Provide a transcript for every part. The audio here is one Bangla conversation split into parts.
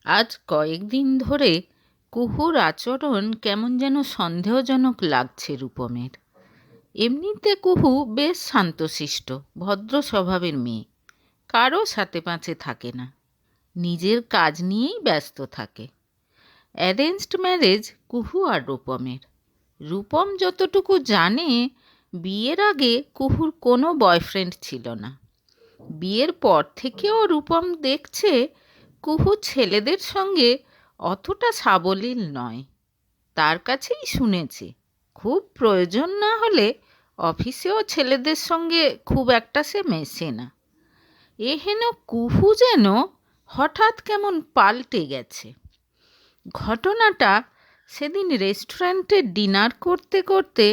আজ কয়েকদিন ধরে কুহুর আচরণ কেমন যেন সন্দেহজনক লাগছে রূপমের। এমনিতে কুহু বেশ শান্তশিষ্ট, ভদ্র স্বভাবের মেয়ে, কারো সাথে পাঁচে থাকে না, নিজের কাজ নিয়েই ব্যস্ত থাকে। অ্যারেঞ্জড ম্যারেজ কুহু আর রূপমের। রূপম যতটুকু জানে, বিয়ের আগে কুহুর কোনো বয়ফ্রেন্ড ছিল না। বিয়ের পর থেকেও রূপম দেখছে কুহু ছেলেদের সঙ্গে অতটা সাবলীল নয়। তার কাছেই শুনেছে খুব প্রয়োজন না হলে অফিসেও ছেলেদের সঙ্গে খুব একটা সে মেশে না। এহেন কুহু যেন হঠাৎ কেমন পাল্টে গেছে। ঘটনাটা সেদিন রেস্টুরেন্টে ডিনার করতে করতে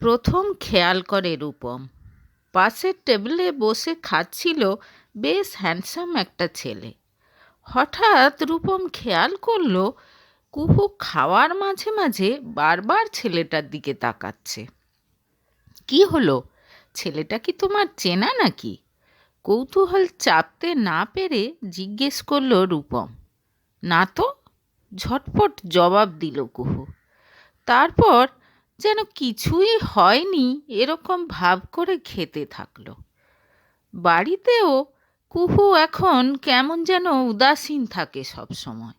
প্রথম খেয়াল করে রূপম। পাশের টেবিলে বসে খাচ্ছিল বেশ হ্যান্ডসাম একটা ছেলে। হঠাৎ রূপম খেয়াল করল কুহু খাওয়ার মাঝে মাঝে বারবার ছেলেটার দিকে তাকাচ্ছে। কি হলো, ছেলেটা কি তোমার চেনা নাকি? কৌতূহল চাপতে না পেরে জিজ্ঞেস করল রূপম। না তো, ঝটপট জবাব দিল কুহু। তারপর যেন কিছুই হয়নি এরকম ভাব করে খেতে থাকলো। বাড়িতেও কুহু এখন কেমন যেন উদাসীন থাকে সব সময়।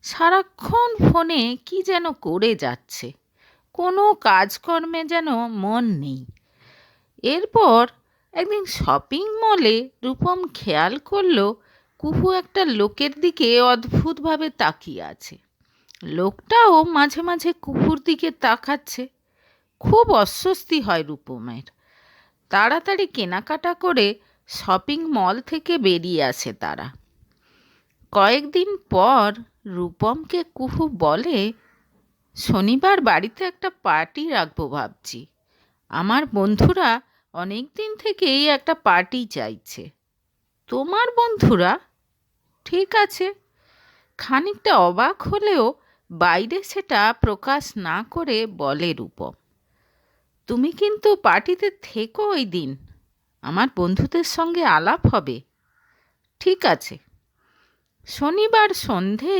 সারাক্ষণ ফোনে কি যেন করে যাচ্ছে, কোনো কাজকর্মে যেন মন নেই। এরপর একদিন শপিং মলে রূপম খেয়াল করলো কুহু একটা লোকের দিকে অদ্ভুতভাবে তাকিয়ে আছে। লোকটাও মাঝে মাঝে কুহুর দিকে তাকাচ্ছে। খুব অস্বস্তি হয় রূপমের। তাড়াতাড়ি কেনাকাটা করে শপিং মল থেকে বেরিয়ে আসে তারা। কয়েকদিন পর রূপমকে কুহু বলে, শনিবার বাড়িতে একটা পার্টি রাখবো ভাবছি। আমার বন্ধুরা অনেক দিন থেকেই একটা পার্টি চাইছে। তোমার বন্ধুরা? ঠিক আছে। খানিকটা অবাক হলেও বাইরে সেটা প্রকাশ না করে বলে রূপম, তুমি কিন্তু পার্টিতে থেকো ওই দিন, আমার বন্ধুদের সঙ্গে আলাপ হবে। ঠিক আছে। শনিবার সন্ধে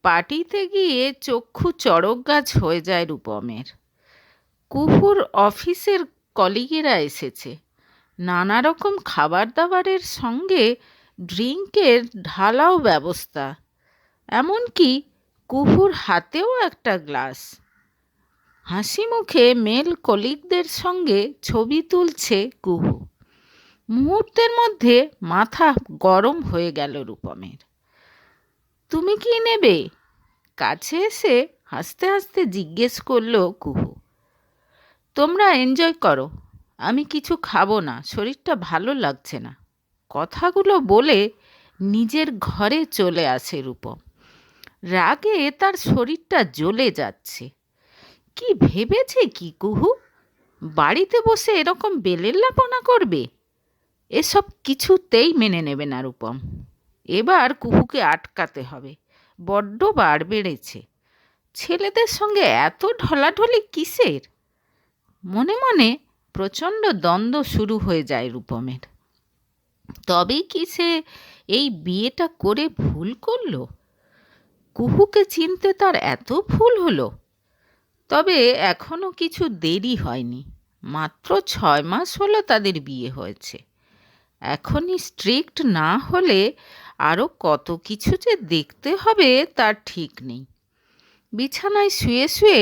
পার্টিতে গিয়ে চক্ষু চড়ক গাছ হয়ে যায় রূপমের। কুহুর অফিসের কলিগেরা এসেছে। নানা রকম খাবার দাবারের সঙ্গে ড্রিঙ্কের ঢালাও ব্যবস্থা, এমনকি কুহুর হাতেও একটা গ্লাস। হাসি মুখে মেল কলিগদের সঙ্গে ছবি তুলছে কুহু। মুহূর্তের মধ্যে মাথা গরম হয়ে গেল রূপমের। তুমি কি নেবে? কাছে এসে হাসতে হাসতে জিজ্ঞেস করল কুহু। তোমরা এনজয় করো, আমি কিছু খাবো না, শরীরটা ভালো লাগছে না। কথাগুলো বলে নিজের ঘরে চলে আসে রূপম। রাগে তার শরীরটা জ্বলে যাচ্ছে। কি ভেবেছে কি কুহু? বাড়িতে বসে এরকম বেলেল্লাপনা করবে? এসব কিছুতেই মেনে নেবে না রূপম। এবার কুহুকে আটকাতে হবে। বড্ড বার বেড়েছে। ছেলেদের সঙ্গে এত ঢলাঢলি কিসের? মনে মনে প্রচণ্ড দ্বন্দ্ব শুরু হয়ে যায় রূপমের। তবেই কি সে এই বিয়েটা করে ভুল করলো? কুহুকে চিনতে তার এত ভুল হলো? তবে এখনো কিছু দেরি হয়নি। মাত্র 6 মাস হলো তাদের বিয়ে হয়েছে। এখনই স্ট্রিক্ট না হলে আরও কত কিছু যে দেখতে হবে তার ঠিক নেই। বিছানায় শুয়ে শুয়ে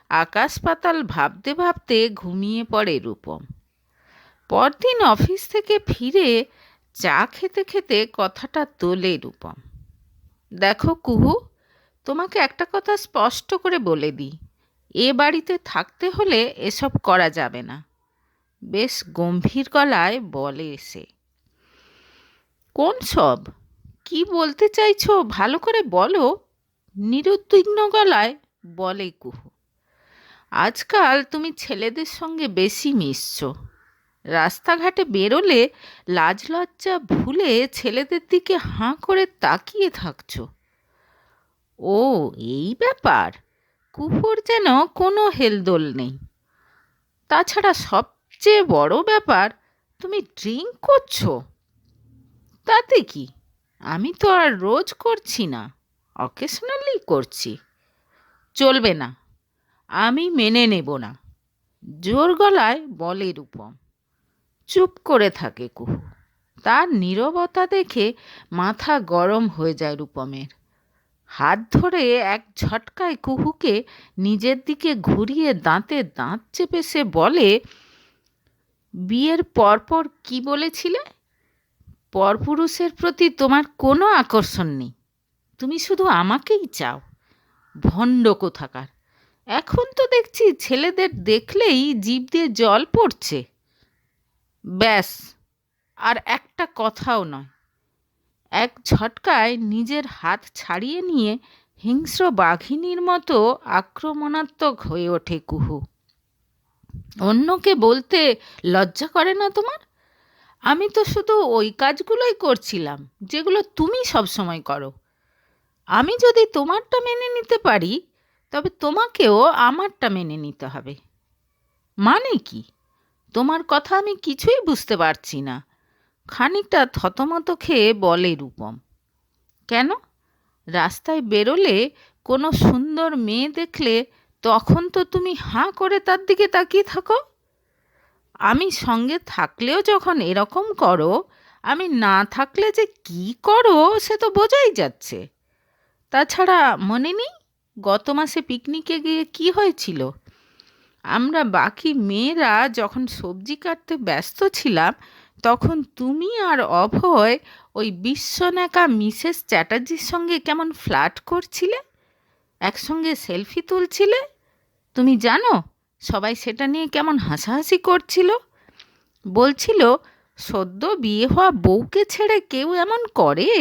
আকাশ পাতাল ভাবতে ভাবতে ঘুমিয়ে পড়ে রূপম। পরদিন অফিস থেকে ফিরে চা খেতে খেতে কথাটা তোলে রূপম। দেখো কুহু, তোমাকে একটা কথা স্পষ্ট করে বলে দিই, এ বাড়িতে থাকতে হলে এসব করা যাবে না। বেশ গম্ভীর গলায় বলে সে। কোন সব? কি বলতে চাইছো ভালো করে বলো, নিরুদ্বিগ্ন গলায় বলে কুহু। আজকাল তুমি ছেলেদের সঙ্গে বেশি মিশছো। রাস্তাঘাটে বেরোলে লাজ লজ্জা ভুলে ছেলেদের দিকে হাঁ করে তাকিয়ে থাকছো। ও, এই ব্যাপার? কুহুর যেন কোনো হেলদোল নেই। তাছাড়া সবচেয়ে বড় ব্যাপার, তুমি ড্রিঙ্ক করছো। তাতে কি? আমি তো আর রোজ করছি না, অকেশনালি করছি। চলবে না, আমি মেনে নেব না, জোর গলায় বলে রূপম। চুপ করে থাকে কুহু। তার নীরবতা দেখে মাথা গরম হয়ে যায় রূপমের। হাত ধরে এক ঝটকায় কুহুকে নিজের দিকে ঘুরিয়ে দাঁতে দাঁত চেপে সে বলে, বিয়ের পরপর কি বলেছিলে? পরপুরুষের প্রতি তোমার কোনো আকর্ষণ নেই, তুমি শুধু আমাকেই চাও। ভণ্ড কোথাকার! এখন তো দেখছি ছেলেদের দেখলেই জিভ দিয়ে জল পড়ছে। ব্যাস, আর একটা কথাও নয়। এক ঝটকায় নিজের হাত ছাড়িয়ে নিয়ে হিংস্র বাঘিনীর মতো আক্রমণাত্মক হয়ে ওঠে কুহু। অন্যকে বলতে লজ্জা করে না তোমার? আমি তো শুধু ওই কাজগুলোই করছিলাম যেগুলো তুমি সবসময় করো। আমি যদি তোমারটা মেনে নিতে পারি, তবে তোমাকেও আমারটা মেনে নিতে হবে। মানে কি? তোমার কথা আমি কিছুই বুঝতে পারছি না। খানিকটা থতমত খেয়ে বলে রূপম। কেন? রাস্তায় বেরোলে কোনো সুন্দর মেয়ে দেখলে তখন তো তুমি হাঁ করে তার দিকে তাকিয়ে থাকো। আমি সঙ্গে থাকলেও যখন এরকম করো, আমি না থাকলে যে কি করো সে তো বোঝাই যাচ্ছে। তাছাড়া মনে নেই গত মাসে পিকনিকে গিয়ে কি হয়েছিল? আমরা বাকি মেয়েরা যখন সবজি কাটতে ব্যস্ত ছিলাম, তখন তুমি আর অভয় ওই বিশ্বনাকা মিসেস চ্যাটার্জির সঙ্গে কেমন ফ্লার্ট করছিলে, একসঙ্গে সেলফি তুলছিলে। তুমি জানো সবাই সেটা নিয়ে কেমন হাসাহাসি করছিল? বলছিল সদ্য বিয়ে হওয়া বউকে ছেড়ে কেউ এমন করে।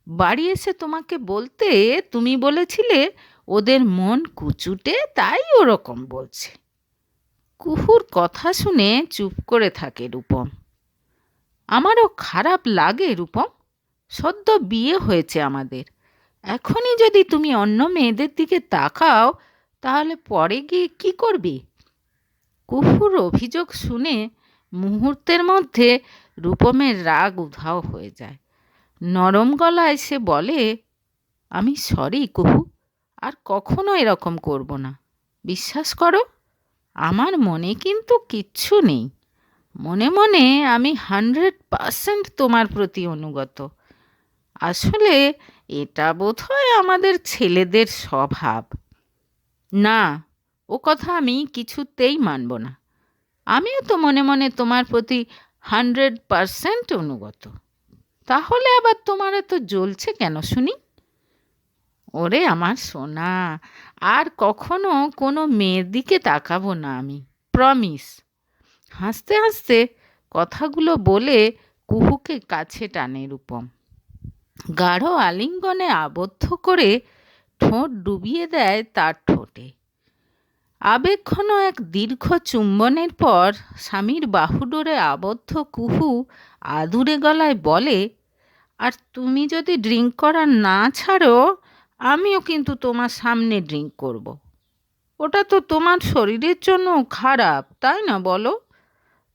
বাড়ি এসে তোমাকে বলতে তুমি বলেছিলে ওদের মন কুচুটে, তাই ওরকম বলছে। কুহুর কথা শুনে চুপ করে থাকে রূপম। আমারও খারাপ লাগে রূপম, সদ্য বিয়ে হয়েছে আমাদের। এখনই যদি তুমি অন্য মেয়েদের দিকে তাকাও, তাহলে পরে গিয়ে কি করবে? কুহুর অভিযোগ শুনে মুহূর্তের মধ্যে রূপমের রাগ উধাও হয়ে যায়। নরম গলায় সে বলে, আমি সরি কুহু, আর কখনো এরকম করব না। বিশ্বাস করো, আমার মনে কিন্তু কিচ্ছু নেই। মনে মনে আমি 100% তোমার প্রতি অনুগত। আসলে এটা বোধহয় আমাদের ছেলেদের স্বভাব। না, ও কথা আমি কিছুতেই মানব না। আমিও তো মনে মনে তোমার প্রতি 100% অনুগত। তাহলে আবার তোমার এত জ্বলছে কেন শুনি? ওরে আমার সোনা, আর কখনো কোনো মেয়ের দিকে তাকাবো না আমি, প্রমিস। হাসতে হাসতে কথাগুলো বলে কুহুকে কাছে টানে রূপম। গাঢ় আলিঙ্গনে আবদ্ধ করে ঠোঁট ডুবিয়ে দেয় তার ঠোঁটে। আবেগঘন এক দীর্ঘ চুম্বনের পর স্বামীর বাহুডোরে আবদ্ধ কুহু আদুরে গলায় বলে, আর তুমি যদি ড্রিঙ্ক করা না ছাড়ো, আমিও কিন্তু তোমার সামনে ড্রিঙ্ক করব। ওটা তো তোমার শরীরের জন্য খারাপ, তাই না বলো?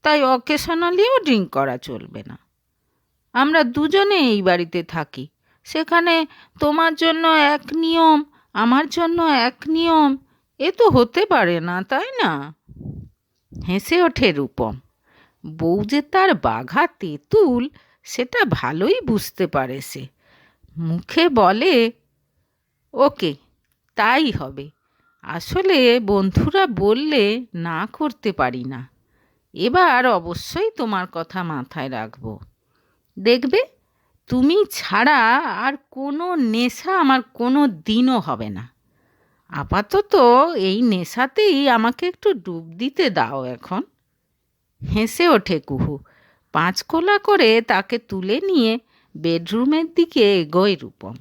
তাই অকেশনালিও ড্রিঙ্ক করা চলবে না। আমরা দুজনে এই বাড়িতে থাকি, সেখানে তোমার জন্য এক নিয়ম, আমার জন্য এক নিয়ম, এ তো হতে পারে না, তাই না? হেসে ওঠে রূপম। বউ যে তার বাঘা তেঁতুল সেটা ভালোই বুঝতে পারে সে। মুখে বলে, ওকে, তাই হবে। আসলে বন্ধুরা বললে না করতে পারি না। এবার অবশ্যই তোমার কথা মাথায় রাখবো। দেখবে, তুমি ছাড়া আর কোনো নেশা আমার কোনো দিনও হবে না। আপাতত এই নেশাতেই আমাকে একটু ডুব দিতে দাও এখন। হেসে ওঠে কুহু। পাঁচকোলা করে তাকে তুলে নিয়ে বেডরুমের দিকে এগোয় রূপম।